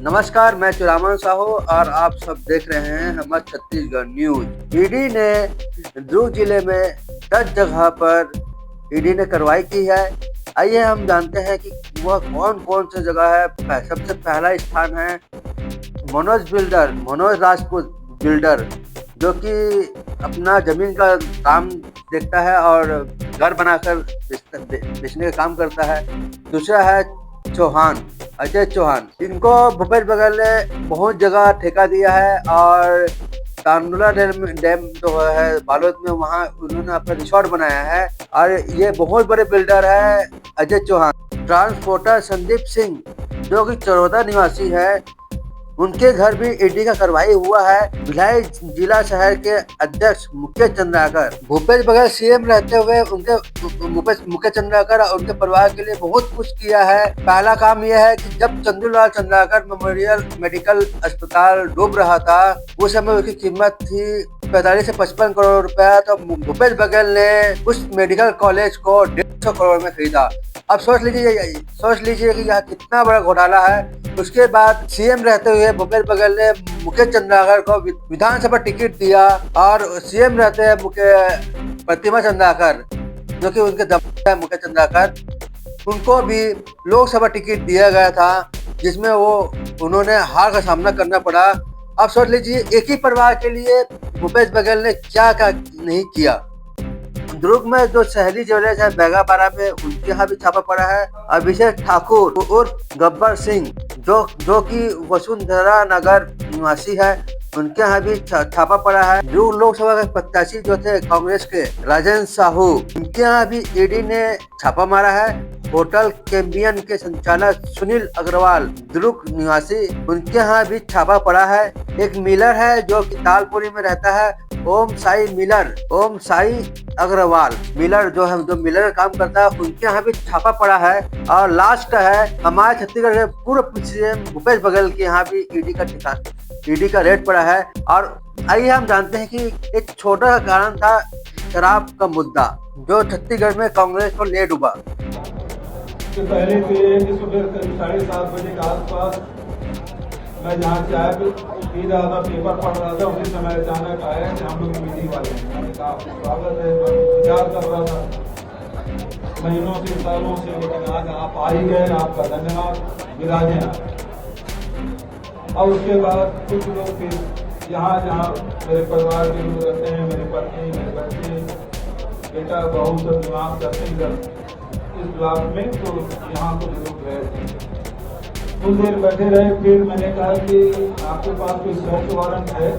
नमस्कार, मैं चुरामन साहू और आप सब देख रहे हैं हमारा छत्तीसगढ़ न्यूज। ईडी ने दुर्ग जिले में 10 जगह पर ईडी ने कार्रवाई की है। आइए हम जानते हैं कि वह कौन कौन सी जगह है। सबसे पहला स्थान है मनोज राजपूत बिल्डर, जो कि अपना जमीन का काम देखता है और घर बनाकर बेचने का काम करता है। दूसरा है अजय चौहान। इनको भूपेश बघेल ने बहुत जगह ठेका दिया है और तांदुला डैम जो है बालोद में, वहाँ उन्होंने अपना रिसोर्ट बनाया है और ये बहुत बड़े बिल्डर है अजय चौहान। ट्रांसपोर्टर संदीप सिंह, जो कि चरौदा निवासी है, उनके घर भी ईडी का कार्रवाई हुआ है। भिलाई जिला शहर के अध्यक्ष मुकेश चंद्राकर, भूपेश बघेल सीएम रहते हुए मुकेश चंद्राकर और उनके परिवार के लिए बहुत कुछ किया है। पहला काम यह है कि जब चंद्रूलाल चंद्राकर मेमोरियल मेडिकल अस्पताल डूब रहा था, उस समय उसकी कीमत थी 45 से 55 करोड़ रुपया, तो भूपेश बघेल ने उस मेडिकल कॉलेज को 150 करोड़ में खरीदा। अब सोच लीजिए कि यह कितना बड़ा घोटाला है। उसके बाद सीएम रहते हुए भूपेश बघेल ने मुकेश चंद्राकर को विधानसभा टिकट दिया और सीएम रहते हैं प्रतिमा चंद्राकर, जो कि उनके दम है मुकेश चंद्राकर, उनको भी लोकसभा टिकट दिया गया था, जिसमें उन्होंने हार का सामना करना पड़ा। अब सोच लीजिए एक ही परिवार के लिए भूपेश बघेल ने क्या नहीं किया। दुर्ग में जो शहरी ज्वेलर्स है बैगाबारा में, उनके यहाँ भी छापा पड़ा है। अभिषेक ठाकुर उर्फ गब्बर सिंह, जो कि वसुंधरा नगर निवासी है, उनके यहाँ भी छापा पड़ा है। जो लोकसभा के प्रत्याशी जो थे कांग्रेस के राजेंद्र साहू, उनके यहाँ भी ईडी ने छापा मारा है। होटल कैम्बियन के संचालक सुनील अग्रवाल, दुर्ग निवासी, उनके यहाँ भी छापा पड़ा है। एक मिलर है जो कि तालपुरी में रहता है, ओम साई अग्रवाल मिलर, जो मिलर का काम करता है, उनके यहाँ भी छापा पड़ा है। और लास्ट है हमारे छत्तीसगढ़ के पूर्व सीएम भूपेश बघेल के यहाँ भी ईडी का रेड पड़ा है। और आइए हम जानते हैं कि एक छोटा कारण था शराब का मुद्दा, जो छत्तीसगढ़ में कांग्रेस को ले डूबा। पहले तो ये कि सुबह करीब 7:30 बजे के आसपास मैं जहाँ चाय पी रहा था, पेपर पढ़ रहा था, उसी समय अचानक आया कि हम लोग मीटिंग वाले हैं। मैंने कहा स्वागत है, मैं इंतजार कर रहा था महीनों से सालों से, लेकिन आज आप आ ही गए, आपका धन्यवाद, विराजे आप। और उसके बाद कुछ लोग फिर यहाँ जहाँ मेरे परिवार के लोग रहते हैं, मेरी पत्नी, मेरे बच्चे, बेटा, बहू सब निवास करते हैं इस ब्लॉक में, तो यहाँ कुछ लोग रहे थे। कुछ देर बैठे रहे, फिर मैंने कहा कि आपके पास कोई सर्च वारंट है।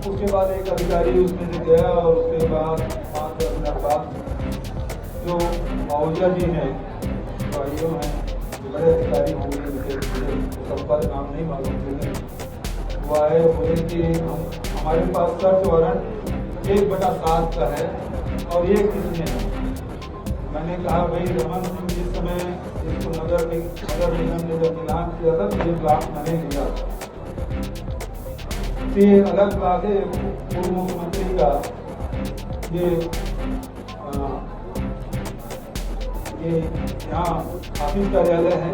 उसके बाद एक अधिकारी उसमें से गया और उसके बाद 5-10 मिनट बाद जो मौजा जी हैं, भाइयों हैं, बड़े अधिकारी होंगे, उनके संपर्क नाम नहीं मालूम, लेकिन वो आए, बोले कि हमारे पास सर्च वारंट 1/7 का है और ये किसने है। मैंने कहा भाई रमन सिंह जिस समय इसको नगर निगम ने जब ऐलान किया था, तो ये ब्लॉक मैंने लिया था। ये अलग ब्लॉक है, पूर्व मुख्यमंत्री का ये यहाँ ऑफिस कार्यालय है।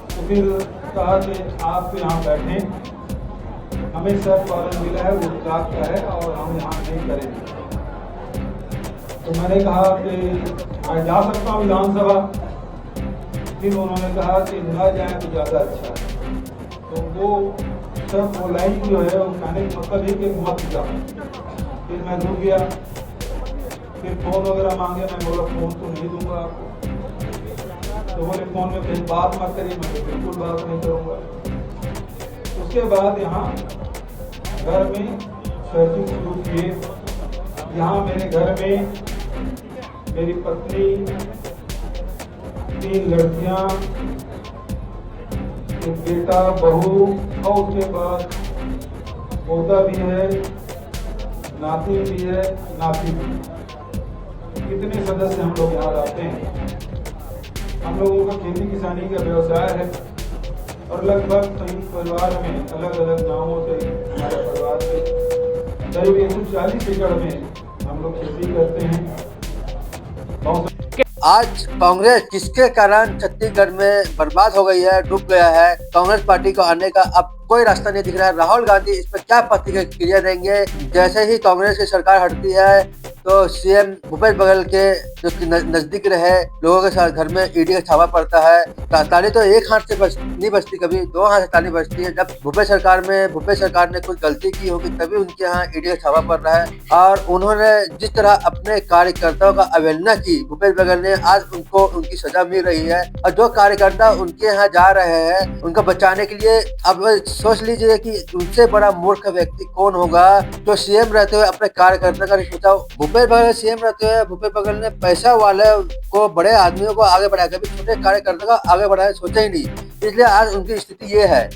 तो फिर कहा कि आप यहाँ बैठें, हमें सर्च वारंट मिला है, वो ब्लॉक का है और हम यहाँ नहीं करेंगे। तो मैंने कहा कि मैं जा सकता हूँ विधानसभा। फिर उन्होंने कहा कि न जाए तो ज़्यादा अच्छा है। तो वो सब वो लाइन जो है, वो कहने का मतलब है कि मत जाओ। फिर मैं रुक गया, फिर फ़ोन वगैरह मांगे, मैं बोला फ़ोन तो नहीं दूंगा आपको। तो बोले फ़ोन में कहीं बात मत करिए, मैं बिल्कुल बात नहीं करूँगा। उसके बाद यहाँ घर में सर्चिंग शुरू किए। यहाँ मेरे घर में मेरी पत्नी, 3 लड़कियाँ, एक बेटा, बहू, और उसके बाद पोता भी है, नाती भी है, नाती भी। कितने सदस्य हम लोग यहाँ रहते हैं। हम लोगों का खेती किसानी का व्यवसाय है और लगभग कई परिवार में अलग अलग गाँवों से हमारे परिवार से करीब 140 एकड़ में हम लोग खेती करते हैं। आज कांग्रेस किसके कारण छत्तीसगढ़ में बर्बाद हो गई है, डूब गया है, कांग्रेस पार्टी को आने का अब कोई रास्ता नहीं दिख रहा है। राहुल गांधी इस पर क्या प्रतिक्रिया देंगे? जैसे ही कांग्रेस की सरकार हटती है तो सीएम भूपेश बघेल के जो नजदीक रहे लोगों के साथ घर में ईडी का छापा पड़ता है। ताली तो एक हाथ से नहीं बजती, कभी दो हाथ से ताली बजती है। जब भूपेश सरकार ने कुछ गलती की होगी तभी उनके यहाँ ईडी का छापा पड़ रहा है। और उन्होंने जिस तरह अपने कार्यकर्ताओं का अवहेलना की भूपेश बघेल ने, आज उनको उनकी सजा मिल रही है। और जो कार्यकर्ता उनके यहाँ जा रहे हैं उनको बचाने के लिए, अब सोच लीजिए कि उनसे बड़ा मूर्ख व्यक्ति कौन होगा जो सीएम रहते हुए अपने कार्यकर्ता का नहीं सोचा। भूपेश बघेल सीएम रहते हुए भूपेश बघेल ने पैसा वाले को, बड़े आदमियों को आगे बढ़ाया, कभी छोटे कार्यकर्ता को आगे बढ़ाया सोचा ही नहीं। इसलिए आज उनकी स्थिति ये है।